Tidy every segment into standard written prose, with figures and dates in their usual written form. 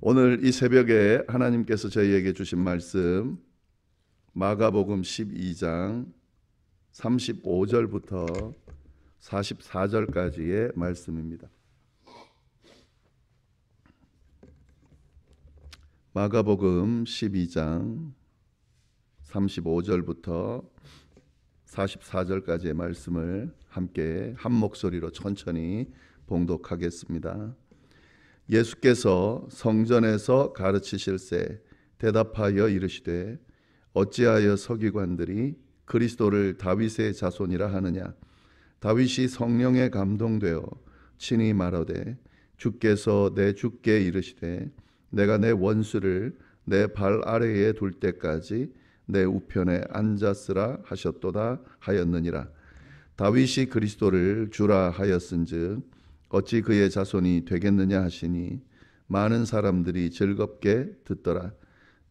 오늘 이 새벽에 하나님께서 저희에게 주신 말씀 마가복음 12장 35절부터 44절까지의 말씀입니다. 마가복음 12장 35절부터 44절까지의 말씀을 함께 한 목소리로 천천히 봉독하겠습니다. 예수께서 성전에서 가르치실새 대답하여 이르시되 어찌하여 서기관들이 그리스도를 다윗의 자손이라 하느냐. 다윗이 성령에 감동되어 친히 말하되 주께서 내 주께 이르시되 내가 내 원수를 내 발 아래에 둘 때까지 내 우편에 앉았으라 하셨도다 하였느니라. 다윗이 그리스도를 주라 하였은즉 어찌 그의 자손이 되겠느냐 하시니 많은 사람들이 즐겁게 듣더라.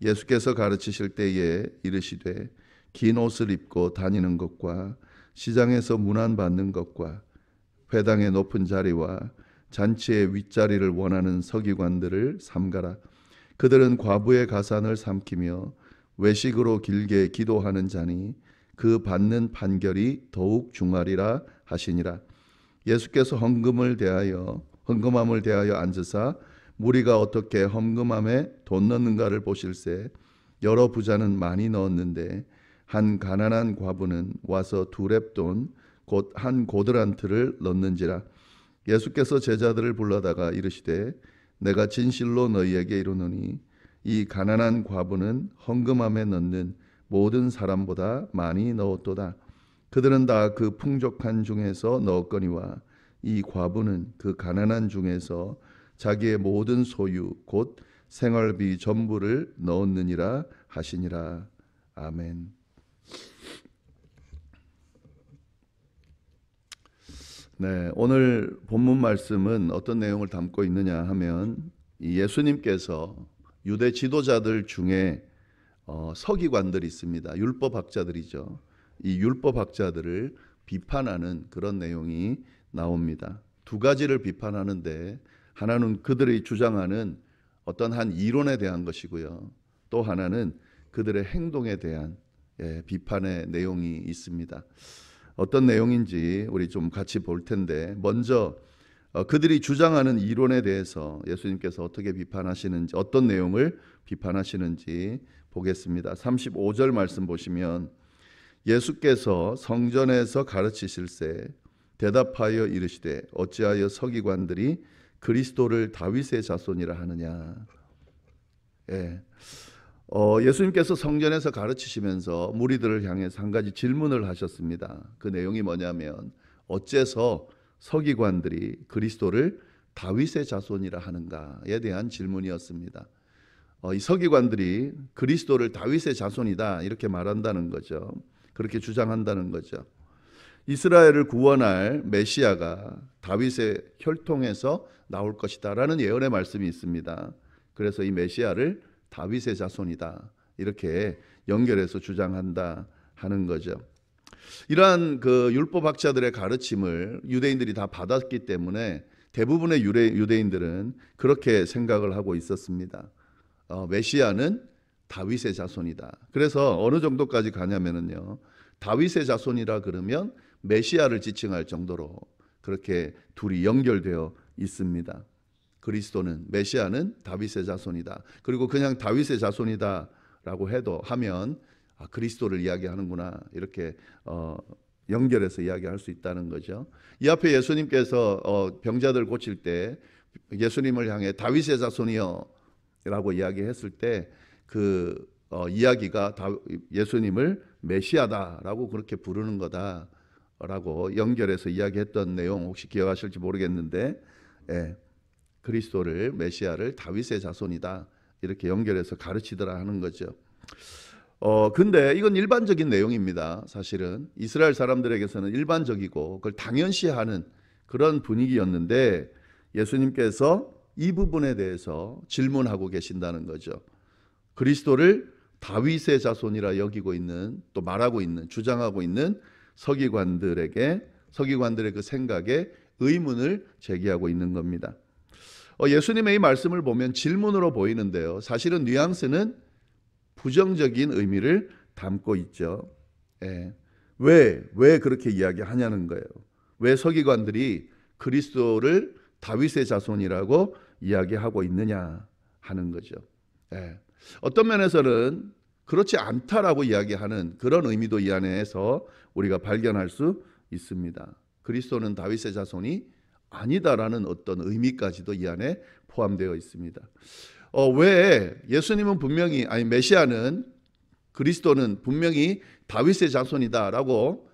예수께서 가르치실 때에 이르시되 긴 옷을 입고 다니는 것과 시장에서 문안받는 것과 회당의 높은 자리와 잔치의 윗자리를 원하는 서기관들을 삼가라. 그들은 과부의 가산을 삼키며 외식으로 길게 기도하는 자니 그 받는 판결이 더욱 중하리라 하시니라. 예수께서 헌금함을 대하여 앉으사 무리가 어떻게 헌금함에 돈 넣는가를 보실새 여러 부자는 많이 넣었는데 한 가난한 과부는 와서 두 렙돈 곧 한 고드란트를 넣는지라. 예수께서 제자들을 불러다가 이르시되 내가 진실로 너희에게 이르노니 이 가난한 과부는 헌금함에 넣는 모든 사람보다 많이 넣었도다. 그들은 다 그 풍족한 중에서 넣었거니와 이 과부는 그 가난한 중에서 자기의 모든 소유 곧 생활비 전부를 넣었느니라 하시니라. 아멘. 네, 오늘 본문 말씀은 어떤 내용을 담고 있느냐 하면 예수님께서 유대 지도자들 중에 서기관들이 있습니다. 율법학자들이죠. 이 율법학자들을 비판하는 그런 내용이 나옵니다. 두 가지를 비판하는데 하나는 그들이 주장하는 어떤 한 이론에 대한 것이고요. 또 하나는 그들의 행동에 대한 비판의 내용이 있습니다. 어떤 내용인지 우리 좀 같이 볼 텐데 먼저 그들이 주장하는 이론에 대해서 예수님께서 어떻게 비판하시는지 어떤 내용을 비판하시는지 보겠습니다. 35절 말씀 보시면 예수께서 성전에서 가르치실새 대답하여 이르시되 어찌하여 서기관들이 그리스도를 다윗의 자손이라 하느냐. 예수님께서 성전에서 가르치시면서 무리들을 향해서 한 가지 질문을 하셨습니다. 그 내용이 뭐냐면 어째서 서기관들이 그리스도를 다윗의 자손이라 하는가에 대한 질문이었습니다. 이 서기관들이 그리스도를 다윗의 자손이다 이렇게 말한다는 거죠. 그렇게 주장한다는 거죠. 이스라엘을 구원할 메시아가 다윗의 혈통에서 나올 것이다라는 예언의 말씀이 있습니다. 그래서 이 메시아를 다윗의 자손이다 이렇게 연결해서 주장한다 하는 거죠. 이러한 그 율법학자들의 가르침을 유대인들이 다 받았기 때문에 대부분의 유대인들은 그렇게 생각을 하고 있었습니다. 메시아는 다윗의 자손이다. 그래서 어느 정도까지 가냐면요, 다윗의 자손이라 그러면 메시아를 지칭할 정도로 그렇게 둘이 연결되어 있습니다. 그리스도는 메시아는 다윗의 자손이다. 그리고 그냥 다윗의 자손이다라고 하면 그리스도를 이야기하는구나 이렇게 연결해서 이야기할 수 있다는 거죠. 이 앞에 예수님께서 병자들 고칠 때 예수님을 향해 다윗의 자손이여라고 이야기했을 때 그 이야기가 예수님을 메시아다라고 그렇게 부르는 거다라고 연결해서 이야기했던 내용 혹시 기억하실지 모르겠는데, 그리스도를 메시아를 다윗의 자손이다 이렇게 연결해서 가르치더라 하는 거죠. 근데 이건 일반적인 내용입니다. 사실은 이스라엘 사람들에게서는 일반적이고 그걸 당연시하는 그런 분위기였는데 예수님께서 이 부분에 대해서 질문하고 계신다는 거죠. 그리스도를 다윗의 자손이라 여기고 있는, 또 말하고 있는, 주장하고 있는 서기관들의 그 생각에 의문을 제기하고 있는 겁니다. 예수님의 이 말씀을 보면 질문으로 보이는데요. 사실은 뉘앙스는 부정적인 의미를 담고 있죠. 예. 왜 그렇게 이야기하냐는 거예요. 왜 서기관들이 그리스도를 다윗의 자손이라고 이야기하고 있느냐 하는 거죠. 예. 어떤 면에서는 그렇지 않다라고 이야기하는 그런 의미도 이 안에서 우리가 발견할 수 있습니다. 그리스도는 다윗의 자손이 아니다라는 어떤 의미까지도 이 안에 포함되어 있습니다. 왜 예수님은 분명히 메시아는 그리스도는 분명히 다윗의 자손이다라고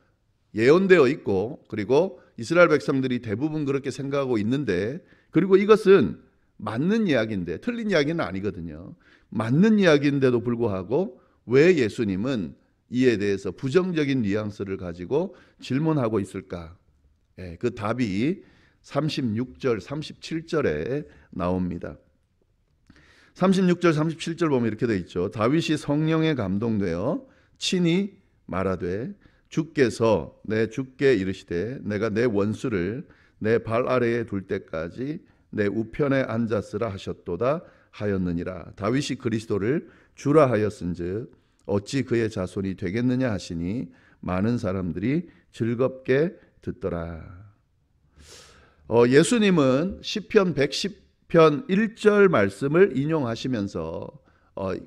예언되어 있고 그리고 이스라엘 백성들이 대부분 그렇게 생각하고 있는데 그리고 이것은 맞는 이야기인데 틀린 이야기는 아니거든요. 맞는 이야기인데도 불구하고 왜 예수님은 이에 대해서 부정적인 뉘앙스를 가지고 질문하고 있을까? 그 답이 36절, 37절에 나옵니다. 36절, 37절 보면 이렇게 되어 있죠. 다윗이 성령에 감동되어 친히 말하되 주께서 내 주께 이르시되 내가 내 원수를 내 발 아래에 둘 때까지 내 우편에 앉았으라 하셨도다 하였느니라. 다윗이 그리스도를 주라 하였은즉 어찌 그의 자손이 되겠느냐 하시니 많은 사람들이 즐겁게 듣더라. 예수님은 시편 110편 1절 말씀을 인용하시면서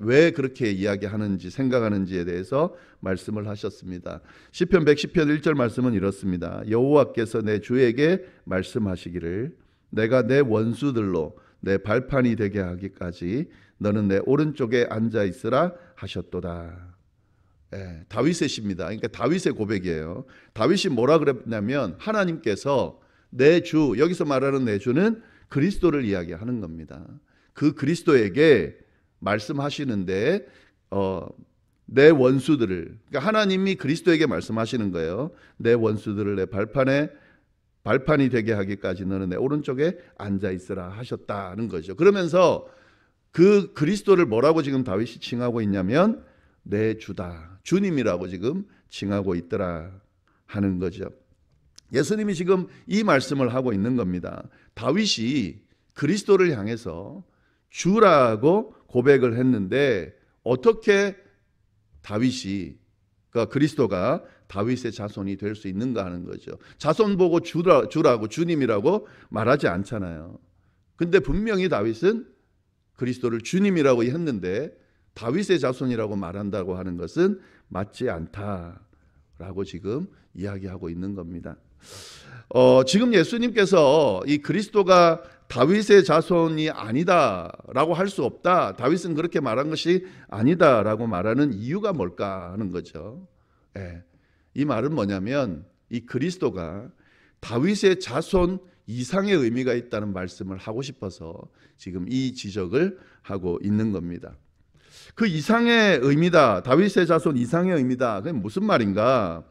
왜 그렇게 이야기하는지 생각하는지에 대해서 말씀을 하셨습니다. 시편 110편 1절 말씀은 이렇습니다. 여호와께서 내 주에게 말씀하시기를 내가 내 원수들로 내 발판이 되게 하기까지 너는 내 오른쪽에 앉아 있으라 하셨도다. 다윗의 시입니다. 그러니까 다윗의 고백이에요. 다윗이 뭐라 그랬냐면 하나님께서 내 주, 여기서 말하는 내 주는 그리스도를 이야기하는 겁니다. 그 그리스도에게 말씀하시는데 내 원수들을, 그러니까 하나님이 그리스도에게 말씀하시는 거예요. 내 원수들을 내 발판이 되게 하기까지 너는 내 오른쪽에 앉아 있으라 하셨다는 거죠. 그러면서 그 그리스도를 뭐라고 지금 다윗이 칭하고 있냐면 내 주다, 주님이라고 지금 칭하고 있더라 하는 거죠. 예수님이 지금 이 말씀을 하고 있는 겁니다. 다윗이 그리스도를 향해서 주라고 고백을 했는데 어떻게 다윗이, 그러니까 그리스도가 다윗의 자손이 될 수 있는가 하는 거죠. 자손 보고 주라고 주님이라고 말하지 않잖아요. 근데 분명히 다윗은 그리스도를 주님이라고 했는데 다윗의 자손이라고 말한다고 하는 것은 맞지 않다라고 지금 이야기하고 있는 겁니다. 지금 예수님께서 이 그리스도가 다윗의 자손이 아니다라고 할 수 없다, 다윗은 그렇게 말한 것이 아니다라고 말하는 이유가 뭘까 하는 거죠. 이 말은 뭐냐면 이 그리스도가 다윗의 자손 이상의 의미가 있다는 말씀을 하고 싶어서 지금 이 지적을 하고 있는 겁니다. 그 이상의 의미다, 다윗의 자손 이상의 의미다, 그게 무슨 말인가?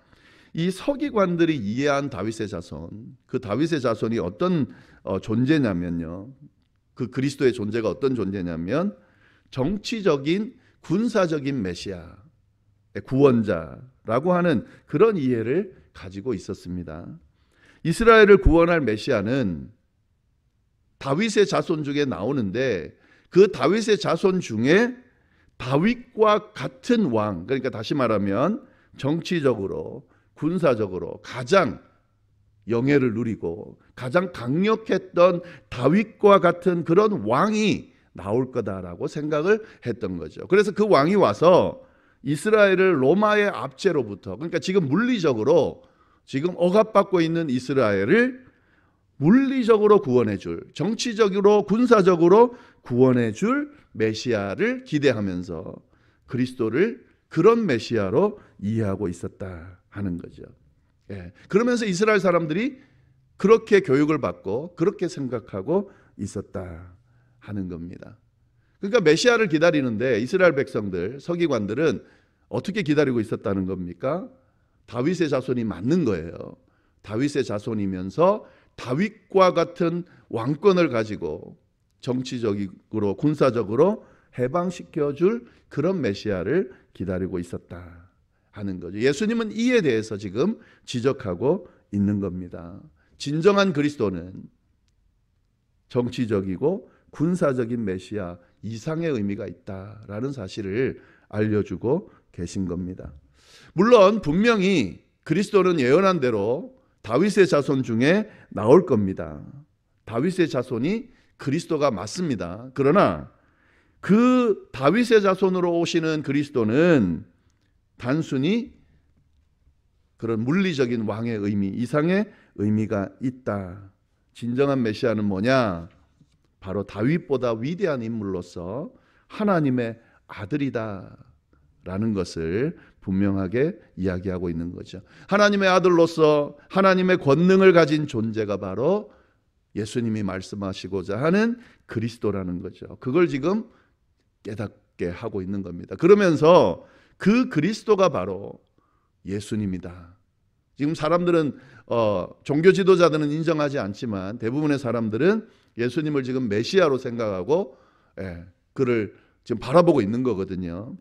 이 서기관들이 이해한 다윗의 자손, 그 다윗의 자손이 어떤 존재냐면요, 그 그리스도의 존재가 어떤 존재냐면 정치적인 군사적인 메시아, 구원자라고 하는 그런 이해를 가지고 있었습니다. 이스라엘을 구원할 메시아는 다윗의 자손 중에 나오는데 그 다윗의 자손 중에 다윗과 같은 왕, 그러니까 다시 말하면 정치적으로 군사적으로 가장 영예를 누리고 가장 강력했던 다윗과 같은 그런 왕이 나올 거다라고 생각을 했던 거죠. 그래서 그 왕이 와서 이스라엘을 로마의 압제로부터, 그러니까 지금 물리적으로 지금 억압받고 있는 이스라엘을 물리적으로 구원해 줄, 정치적으로 군사적으로 구원해 줄 메시아를 기대하면서 그리스도를 그런 메시아로 이해하고 있었다 하는 거죠. 그러면서 이스라엘 사람들이 그렇게 교육을 받고 그렇게 생각하고 있었다 하는 겁니다. 그러니까 메시아를 기다리는데 이스라엘 백성들, 서기관들은 어떻게 기다리고 있었다는 겁니까? 다윗의 자손이 맞는 거예요. 다윗의 자손이면서 다윗과 같은 왕권을 가지고 정치적으로 군사적으로 해방시켜줄 그런 메시아를 기다리고 있었다 하는 거죠. 예수님은 이에 대해서 지금 지적하고 있는 겁니다. 진정한 그리스도는 정치적이고 군사적인 메시아 이상의 의미가 있다라는 사실을 알려주고 계신 겁니다. 물론 분명히 그리스도는 예언한 대로 다윗의 자손 중에 나올 겁니다. 다윗의 자손이 그리스도가 맞습니다. 그러나 그 다윗의 자손으로 오시는 그리스도는 단순히 그런 물리적인 왕의 의미 이상의 의미가 있다. 진정한 메시아는 뭐냐? 바로 다윗보다 위대한 인물로서 하나님의 아들이다 라는 것을 분명하게 이야기하고 있는 거죠. 하나님의 아들로서 하나님의 권능을 가진 존재가 바로 예수님이 말씀하시고자 하는 그리스도라는 거죠. 그걸 지금 깨닫게 하고 있는 겁니다. 그러면서 그 그리스도가 바로 예수님이다. 지금 사람들은 종교 지도자들은 인정하지 않지만 대부분의 사람들은 예수님을 지금 메시아로 생각하고 그를 지금 바라보고 있는 거거든요.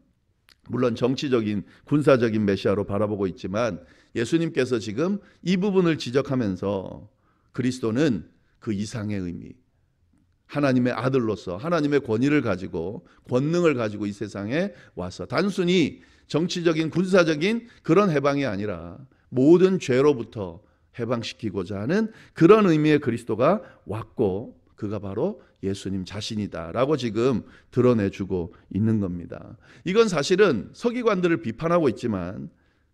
물론 정치적인 군사적인 메시아로 바라보고 있지만 예수님께서 지금 이 부분을 지적하면서 그리스도는 그 이상의 의미, 하나님의 아들로서 하나님의 권위를 가지고 권능을 가지고 이 세상에 와서 단순히 정치적인 군사적인 그런 해방이 아니라 모든 죄로부터 해방시키고자 하는 그런 의미의 그리스도가 왔고 그가 바로 예수님 자신이다라고 지금 드러내주고 있는 겁니다. 이건 사실은 서기관들을 비판하고 있지만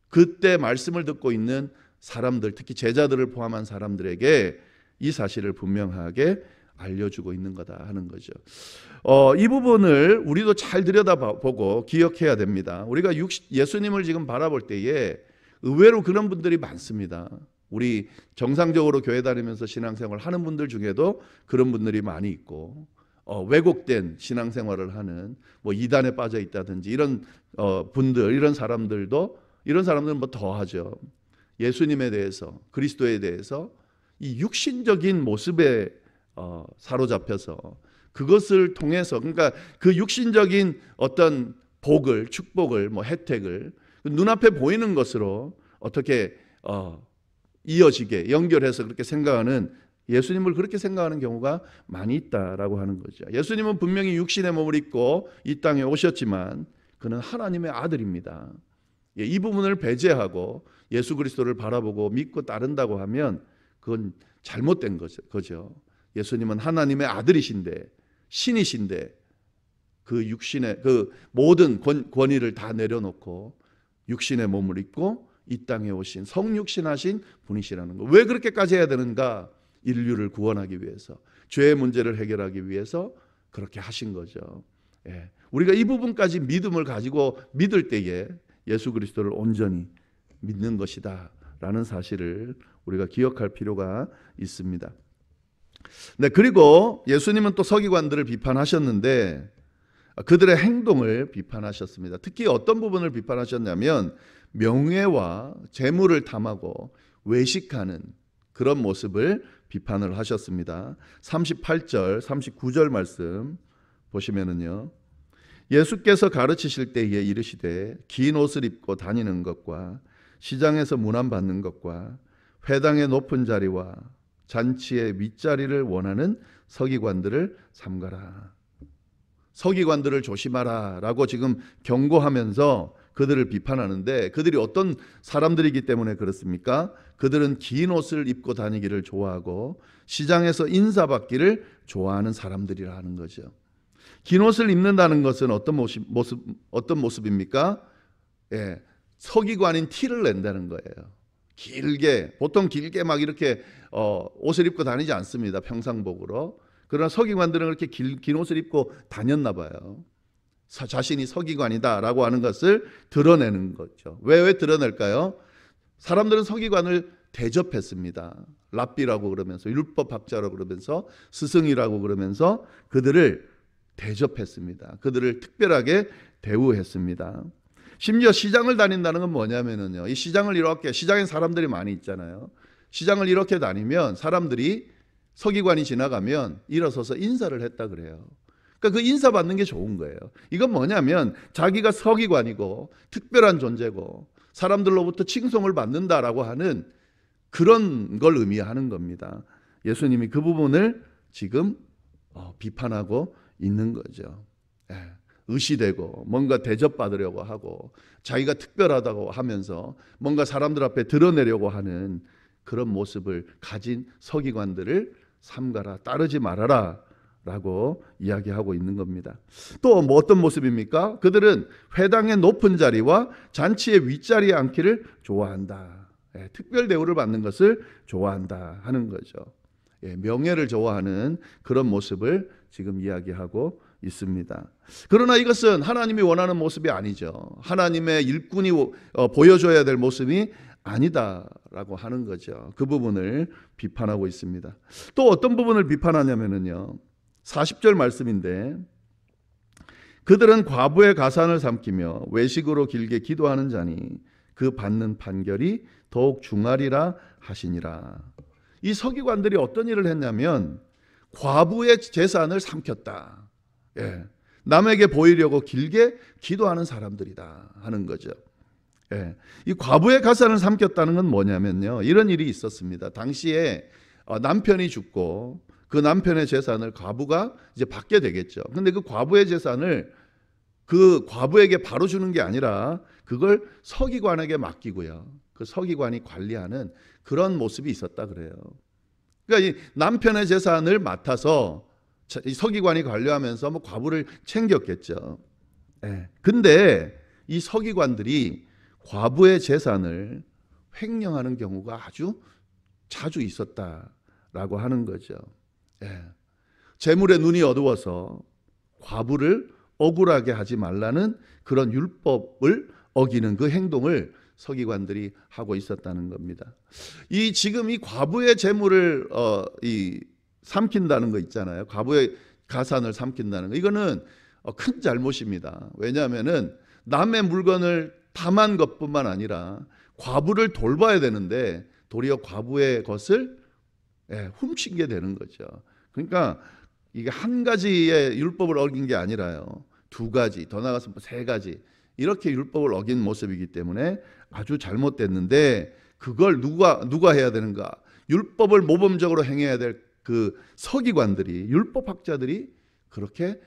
그때 말씀을 듣고 있는 사람들, 특히 제자들을 포함한 사람들에게 이 사실을 분명하게 알려주고 있는 거다 하는 거죠. 이 부분을 우리도 잘 들여다보고 기억해야 됩니다. 우리가 예수님을 지금 바라볼 때에 의외로 그런 분들이 많습니다. 우리 정상적으로 교회 다니면서 신앙생활 하는 분들 중에도 그런 분들이 많이 있고 왜곡된 신앙생활을 하는 뭐 이단에 빠져 있다든지 이런 분들 이런 사람들은 뭐 더하죠. 예수님에 대해서 그리스도에 대해서 이 육신적인 모습에 사로잡혀서 그것을 통해서 그러니까 그 육신적인 어떤 복을 축복을 뭐 혜택을 눈앞에 보이는 것으로 어떻게 이어지게 연결해서 그렇게 생각하는 예수님을 그렇게 생각하는 경우가 많이 있다라고 하는 거죠. 예수님은 분명히 육신의 몸을 입고 이 땅에 오셨지만 그는 하나님의 아들입니다. 이 부분을 배제하고 예수 그리스도를 바라보고 믿고 따른다고 하면 그건 잘못된 거죠. 예수님은 하나님의 아들이신데 신이신데 그 육신의 그 모든 권위를 다 내려놓고 육신의 몸을 입고 이 땅에 오신 성육신하신 분이시라는 거. 왜 그렇게까지 해야 되는가? 인류를 구원하기 위해서, 죄의 문제를 해결하기 위해서 그렇게 하신 거죠. 우리가 이 부분까지 믿음을 가지고 믿을 때에 예수 그리스도를 온전히 믿는 것이다 라는 사실을 우리가 기억할 필요가 있습니다. 네, 그리고 예수님은 또 서기관들을 비판하셨는데 그들의 행동을 비판하셨습니다. 특히 어떤 부분을 비판하셨냐면 명예와 재물을 탐하고 외식하는 그런 모습을 비판을 하셨습니다. 38절, 39절 말씀 보시면은요. 예수께서 가르치실 때에 이르시되 긴 옷을 입고 다니는 것과 시장에서 문안받는 것과 회당의 높은 자리와 잔치의 윗자리를 원하는 서기관들을 삼가라. 서기관들을 조심하라 라고 지금 경고하면서 그들을 비판하는데 그들이 어떤 사람들이기 때문에 그렇습니까? 그들은 긴 옷을 입고 다니기를 좋아하고 시장에서 인사받기를 좋아하는 사람들이라 하는 거죠. 긴 옷을 입는다는 것은 어떤 모습입니까? 서기관인 티를 낸다는 거예요. 보통 길게 막 이렇게 옷을 입고 다니지 않습니다. 평상복으로. 그러나 서기관들은 그렇게 긴 옷을 입고 다녔나 봐요. 자신이 서기관이다라고 하는 것을 드러내는 거죠. 왜 드러낼까요? 사람들은 서기관을 대접했습니다. 랍비라고 그러면서 율법학자라고 그러면서 스승이라고 그러면서 그들을 대접했습니다. 그들을 특별하게 대우했습니다. 심지어 시장을 다닌다는 건 뭐냐면요. 이 시장에 사람들이 많이 있잖아요. 시장을 이렇게 다니면 사람들이 서기관이 지나가면 일어서서 인사를 했다 그래요. 그러니까 그 인사 받는 게 좋은 거예요. 이건 뭐냐면 자기가 서기관이고 특별한 존재고 사람들로부터 칭송을 받는다라고 하는 그런 걸 의미하는 겁니다. 예수님이 그 부분을 지금 비판하고 있는 거죠. 의시되고 뭔가 대접받으려고 하고 자기가 특별하다고 하면서 뭔가 사람들 앞에 드러내려고 하는 그런 모습을 가진 서기관들을 삼가라, 따르지 말아라 라고 이야기하고 있는 겁니다. 또 뭐 어떤 모습입니까? 그들은 회당의 높은 자리와 잔치의 윗자리에 앉기를 좋아한다. 특별 대우를 받는 것을 좋아한다 하는 거죠. 명예를 좋아하는 그런 모습을 지금 이야기하고 있습니다. 그러나 이것은 하나님이 원하는 모습이 아니죠. 하나님의 일꾼이 보여줘야 될 모습이 아니다라고 하는 거죠. 그 부분을 비판하고 있습니다. 또 어떤 부분을 비판하냐면요, 40절 말씀인데, 그들은 과부의 가산을 삼키며 외식으로 길게 기도하는 자니 그 받는 판결이 더욱 중하리라 하시니라. 이 서기관들이 어떤 일을 했냐면 과부의 재산을 삼켰다. 남에게 보이려고 길게 기도하는 사람들이다 하는 거죠. 이 과부의 가산을 삼켰다는 건 뭐냐면요, 이런 일이 있었습니다. 당시에 남편이 죽고 그 남편의 재산을 과부가 이제 받게 되겠죠. 근데 그 과부의 재산을 그 과부에게 바로 주는 게 아니라 그걸 서기관에게 맡기고요, 그 서기관이 관리하는 그런 모습이 있었다 그래요. 그러니까 이 남편의 재산을 맡아서 이 서기관이 관리하면서 뭐 과부를 챙겼겠죠. 근데 이 서기관들이 과부의 재산을 횡령하는 경우가 아주 자주 있었다라고 하는 거죠. 재물에 눈이 어두워서 과부를 억울하게 하지 말라는 그런 율법을 어기는 그 행동을 서기관들이 하고 있었다는 겁니다. 지금 이 과부의 재물을 삼킨다는 거 있잖아요. 과부의 가산을 삼킨다는 거. 이거는 큰 잘못입니다. 왜냐하면은 남의 물건을 탐한 것뿐만 아니라 과부를 돌봐야 되는데 도리어 과부의 것을 훔친 게 되는 거죠. 그러니까 이게 한 가지의 율법을 어긴 게 아니라요, 두 가지, 더 나아가서 세 가지 이렇게 율법을 어긴 모습이기 때문에 아주 잘못됐는데, 그걸 누가 해야 되는가? 율법을 모범적으로 행해야 될 그 서기관들이, 율법학자들이 그렇게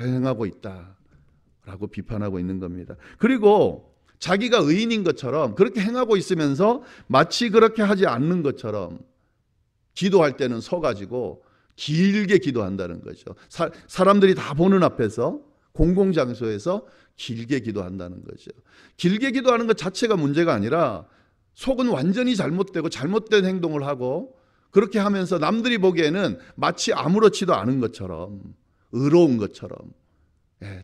행하고 있다라고 비판하고 있는 겁니다. 그리고 자기가 의인인 것처럼 그렇게 행하고 있으면서 마치 그렇게 하지 않는 것처럼 기도할 때는 서가지고 길게 기도한다는 거죠. 사람들이 다 보는 앞에서, 공공장소에서 길게 기도한다는 거죠. 길게 기도하는 것 자체가 문제가 아니라 속은 완전히 잘못되고 잘못된 행동을 하고, 그렇게 하면서 남들이 보기에는 마치 아무렇지도 않은 것처럼, 의로운 것처럼,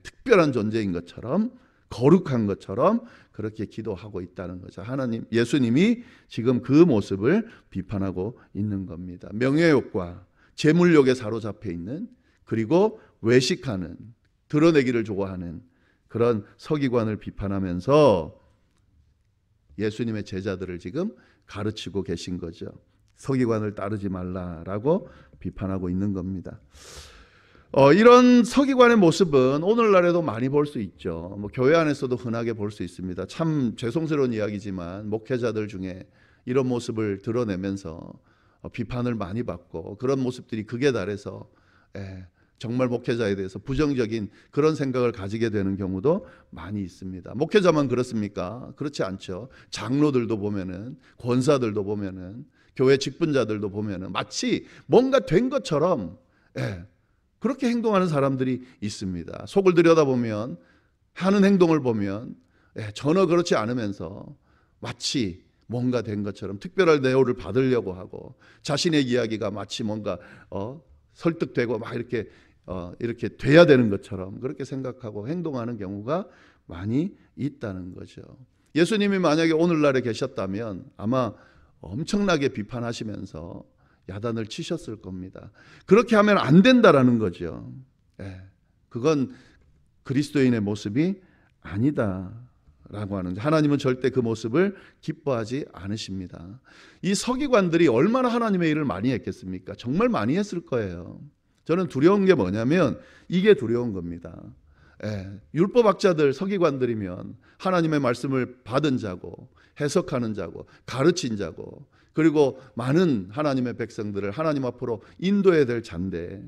특별한 존재인 것처럼, 거룩한 것처럼 그렇게 기도하고 있다는 거죠. 예수님이 지금 그 모습을 비판하고 있는 겁니다. 명예욕과 재물욕에 사로잡혀 있는, 그리고 외식하는, 드러내기를 좋아하는 그런 서기관을 비판하면서 예수님의 제자들을 지금 가르치고 계신 거죠. 서기관을 따르지 말라라고 비판하고 있는 겁니다. 이런 서기관의 모습은 오늘날에도 많이 볼 수 있죠. 교회 안에서도 흔하게 볼 수 있습니다. 참 죄송스러운 이야기지만 목회자들 중에 이런 모습을 드러내면서 비판을 많이 받고, 그런 모습들이 극에 달해서 정말 목회자에 대해서 부정적인 그런 생각을 가지게 되는 경우도 많이 있습니다. 목회자만 그렇습니까? 그렇지 않죠. 장로들도 보면은, 권사들도 보면은, 교회 직분자들도 보면은 마치 뭔가 된 것처럼 그렇게 행동하는 사람들이 있습니다. 속을 들여다보면, 하는 행동을 보면 전혀 그렇지 않으면서 마치 뭔가 된 것처럼 특별한 대우를 받으려고 하고, 자신의 이야기가 마치 뭔가 설득되고 막 이렇게 돼야 되는 것처럼 그렇게 생각하고 행동하는 경우가 많이 있다는 거죠. 예수님이 만약에 오늘날에 계셨다면 아마 엄청나게 비판하시면서 야단을 치셨을 겁니다. 그렇게 하면 안 된다라는 거죠. 그건 그리스도인의 모습이 아니다라고 하는 거죠. 하나님은 절대 그 모습을 기뻐하지 않으십니다. 이 서기관들이 얼마나 하나님의 일을 많이 했겠습니까? 정말 많이 했을 거예요. 저는 두려운 게 뭐냐면 이게 두려운 겁니다. 율법학자들, 서기관들이면 하나님의 말씀을 받은 자고, 해석하는 자고, 가르친 자고, 그리고 많은 하나님의 백성들을 하나님 앞으로 인도해야 될 자인데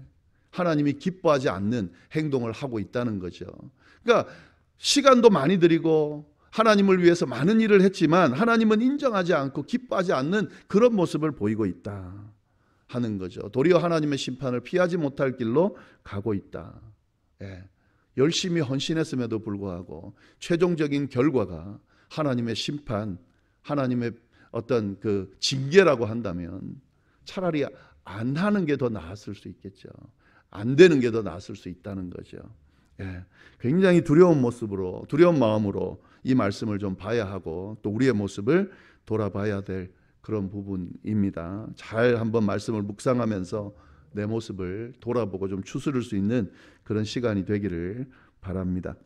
하나님이 기뻐하지 않는 행동을 하고 있다는 거죠. 그러니까 시간도 많이 들이고 하나님을 위해서 많은 일을 했지만 하나님은 인정하지 않고 기뻐하지 않는 그런 모습을 보이고 있다 하는 거죠. 도리어 하나님의 심판을 피하지 못할 길로 가고 있다. 예. 열심히 헌신했음에도 불구하고 최종적인 결과가 하나님의 심판, 하나님의 어떤 그 징계라고 한다면 차라리 안 하는 게 더 나았을 수 있겠죠. 안 되는 게 더 나았을 수 있다는 거죠. 예. 굉장히 두려운 모습으로, 두려운 마음으로 이 말씀을 좀 봐야 하고 또 우리의 모습을 돌아봐야 될 그런 부분입니다. 잘 한번 말씀을 묵상하면서 내 모습을 돌아보고 좀 추스를 수 있는 그런 시간이 되기를 바랍니다.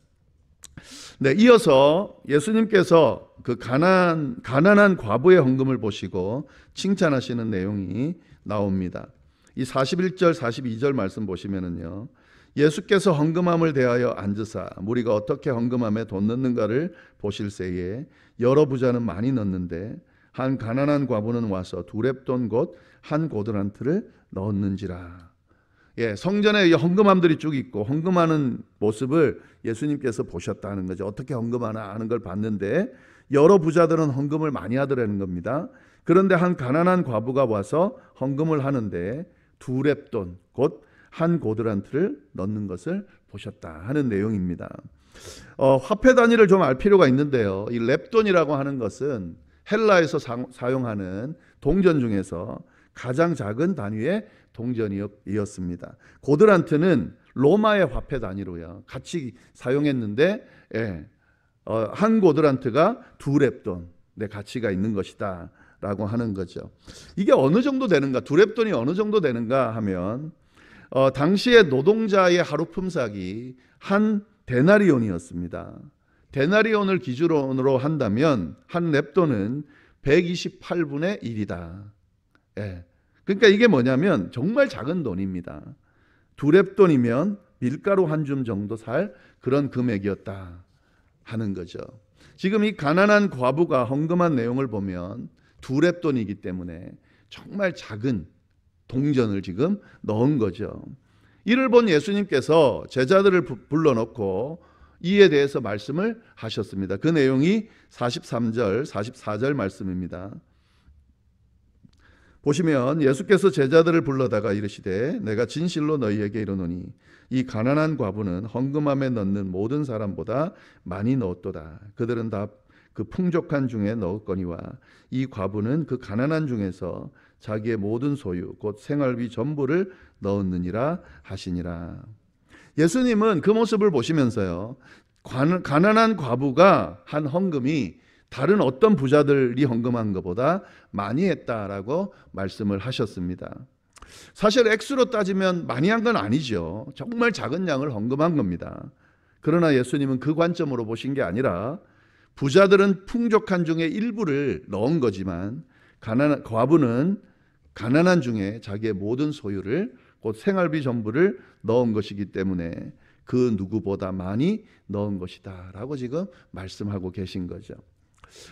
네, 이어서 예수님께서 그 가난한 과부의 헌금을 보시고 칭찬하시는 내용이 나옵니다. 이 41절 42절 말씀 보시면은요, 예수께서 헌금함을 대하여 앉으사 무리가 어떻게 헌금함에 돈 넣는가를 보실새에 여러 부자는 많이 넣는데 한 가난한 과부는 와서 2렙돈 곧 한 고드란트를 넣었는지라. 예, 성전에 헌금함들이 쭉 있고 헌금하는 모습을 예수님께서 보셨다는 거죠. 어떻게 헌금하나 하는 걸 봤는데 여러 부자들은 헌금을 많이 하더라는 겁니다. 그런데 한 가난한 과부가 와서 헌금을 하는데 2렙돈 곧 한 고드란트를 넣는 것을 보셨다 하는 내용입니다. 화폐 단위를 좀 알 필요가 있는데요. 이 렙돈이라고 하는 것은 헬라에서 사용하는 동전 중에서 가장 작은 단위의 동전이었습니다. 고드란트는 로마의 화폐 단위로요 같이 사용했는데 한 고드란트가 2렙돈 의 가치가 있는 것이다 라고 하는 거죠. 이게 어느 정도 되는가, 2렙돈이 어느 정도 되는가 하면 당시의 노동자의 하루 품삯이 한 데나리온이었습니다. 데나리온을 기준으로 한다면 한 렙돈은 128분의 1이다. 예. 그러니까 이게 뭐냐면 정말 작은 돈입니다. 2렙돈이면 밀가루 한 줌 정도 살 그런 금액이었다 하는 거죠. 지금 이 가난한 과부가 헌금한 내용을 보면 2렙돈이기 때문에 정말 작은 동전을 지금 넣은 거죠. 이를 본 예수님께서 제자들을 불러놓고 이에 대해서 말씀을 하셨습니다. 그 내용이 43절, 44절 말씀입니다. 보시면 예수께서 제자들을 불러다가 이르시되 내가 진실로 너희에게 이르노니 이 가난한 과부는 헌금함에 넣는 모든 사람보다 많이 넣었도다. 그들은 다 그 풍족한 중에 넣었거니와 이 과부는 그 가난한 중에서 자기의 모든 소유 곧 생활비 전부를 넣었느니라 하시니라. 예수님은 그 모습을 보시면서요, 가난한 과부가 한 헌금이 다른 어떤 부자들이 헌금한 것보다 많이 했다라고 말씀을 하셨습니다. 사실 액수로 따지면 많이 한 건 아니죠. 정말 작은 양을 헌금한 겁니다. 그러나 예수님은 그 관점으로 보신 게 아니라 부자들은 풍족한 중에 일부를 넣은 거지만 과부는 가난한 중에 자기의 모든 소유를 곧 생활비 전부를 넣은 것이기 때문에 그 누구보다 많이 넣은 것이다 라고 지금 말씀하고 계신 거죠.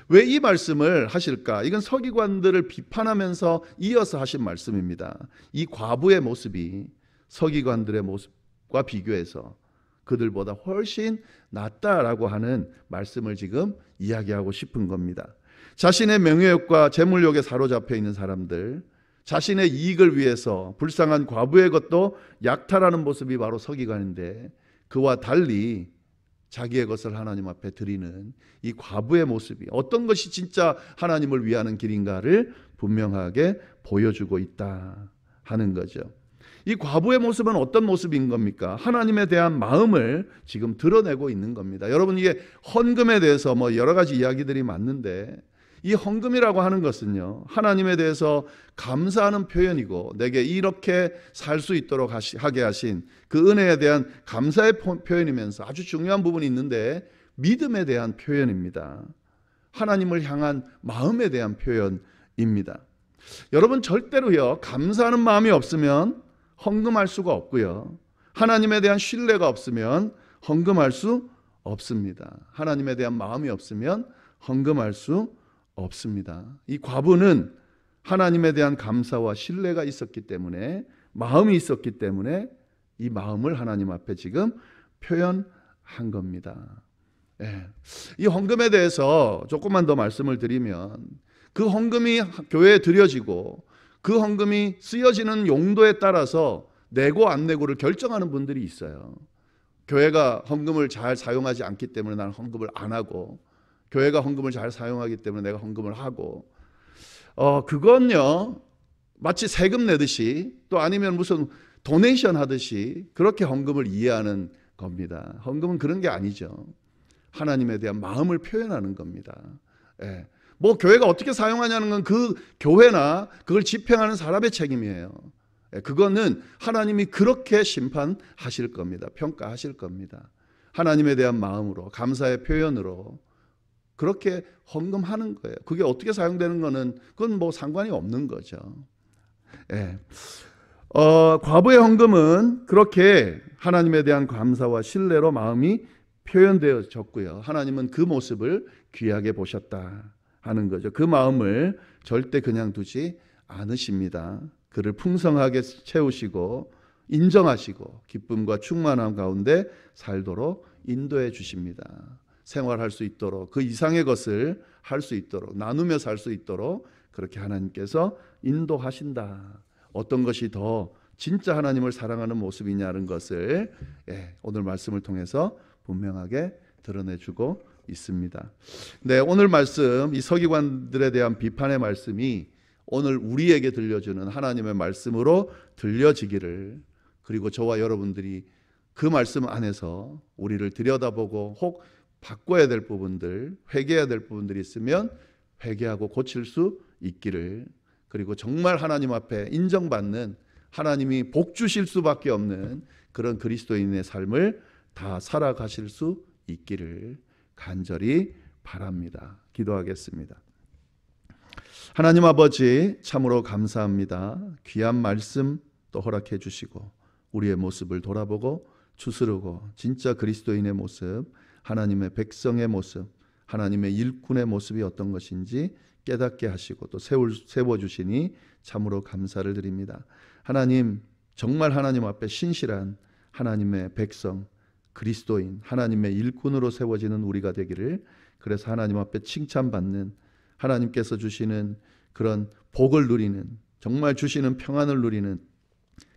왜 이 말씀을 하실까? 이건 서기관들을 비판하면서 이어서 하신 말씀입니다. 이 과부의 모습이 서기관들의 모습과 비교해서 그들보다 훨씬 낫다라고 하는 말씀을 지금 이야기하고 싶은 겁니다. 자신의 명예욕과 재물욕에 사로잡혀 있는 사람들, 자신의 이익을 위해서 불쌍한 과부의 것도 약탈하는 모습이 바로 서기관인데 그와 달리 자기의 것을 하나님 앞에 드리는 이 과부의 모습이 어떤 것이 진짜 하나님을 위하는 길인가를 분명하게 보여주고 있다 하는 거죠. 이 과부의 모습은 어떤 모습인 겁니까? 하나님에 대한 마음을 지금 드러내고 있는 겁니다. 여러분, 이게 헌금에 대해서 여러 가지 이야기들이 많는데 이 헌금이라고 하는 것은요, 하나님에 대해서 감사하는 표현이고 내게 이렇게 살 수 있도록 하게 하신 그 은혜에 대한 감사의 표현이면서 아주 중요한 부분이 있는데 믿음에 대한 표현입니다. 하나님을 향한 마음에 대한 표현입니다. 여러분, 절대로요, 감사하는 마음이 없으면 헌금할 수가 없고요, 하나님에 대한 신뢰가 없으면 헌금할 수 없습니다. 하나님에 대한 마음이 없으면 헌금할 수 없습니다. 이 과부는 하나님에 대한 감사와 신뢰가 있었기 때문에, 마음이 있었기 때문에 이 마음을 하나님 앞에 지금 표현한 겁니다. 예. 이 헌금에 대해서 조금만 더 말씀을 드리면, 그 헌금이 교회에 드려지고 그 헌금이 쓰여지는 용도에 따라서 내고 안 내고를 결정하는 분들이 있어요. 교회가 헌금을 잘 사용하지 않기 때문에 나는 헌금을 안 하고, 교회가 헌금을 잘 사용하기 때문에 내가 헌금을 하고, 그건요 마치 세금 내듯이, 또 아니면 무슨 도네이션 하듯이 그렇게 헌금을 이해하는 겁니다. 헌금은 그런 게 아니죠. 하나님에 대한 마음을 표현하는 겁니다. 예. 뭐 교회가 어떻게 사용하냐는 건 그 교회나 그걸 집행하는 사람의 책임이에요. 예. 그거는 하나님이 그렇게 심판하실 겁니다. 평가하실 겁니다. 하나님에 대한 마음으로, 감사의 표현으로 그렇게 헌금하는 거예요. 그게 어떻게 사용되는 거는 그건 뭐 상관이 없는 거죠. 예. 과부의 헌금은 그렇게 하나님에 대한 감사와 신뢰로 마음이 표현되어졌고요. 하나님은 그 모습을 귀하게 보셨다 하는 거죠. 그 마음을 절대 그냥 두지 않으십니다. 그를 풍성하게 채우시고 인정하시고 기쁨과 충만함 가운데 살도록 인도해 주십니다. 생활할 수 있도록, 그 이상의 것을 할 수 있도록, 나누며 살 수 있도록 그렇게 하나님께서 인도하신다. 어떤 것이 더 진짜 하나님을 사랑하는 모습이냐는 것을 오늘 말씀을 통해서 분명하게 드러내주고 있습니다. 네, 오늘 말씀, 이 서기관들에 대한 비판의 말씀이 오늘 우리에게 들려주는 하나님의 말씀으로 들려지기를, 그리고 저와 여러분들이 그 말씀 안에서 우리를 들여다보고 혹 바꿔야 될 부분들, 회개해야 될 부분들이 있으면 회개하고 고칠 수 있기를, 그리고 정말 하나님 앞에 인정받는, 하나님이 복 주실 수밖에 없는 그런 그리스도인의 삶을 다 살아가실 수 있기를 간절히 바랍니다. 기도하겠습니다. 하나님 아버지, 참으로 감사합니다. 귀한 말씀 또 허락해 주시고 우리의 모습을 돌아보고 추스르고 진짜 그리스도인의 모습, 하나님의 백성의 모습, 하나님의 일꾼의 모습이 어떤 것인지 깨닫게 하시고 또 세워주시니 참으로 감사를 드립니다. 하나님, 정말 하나님 앞에 신실한 하나님의 백성, 그리스도인, 하나님의 일꾼으로 세워지는 우리가 되기를, 그래서 하나님 앞에 칭찬받는, 하나님께서 주시는 그런 복을 누리는, 정말 주시는 평안을 누리는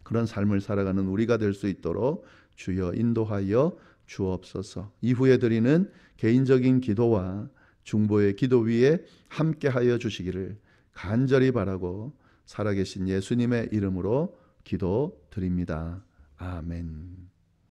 그런 삶을 살아가는 우리가 될 수 있도록 주여 인도하여 주옵소서. 이후에 드리는 개인적인 기도와 중보의 기도 위에 함께하여 주시기를 간절히 바라고 살아계신 예수님의 이름으로 기도드립니다. 아멘.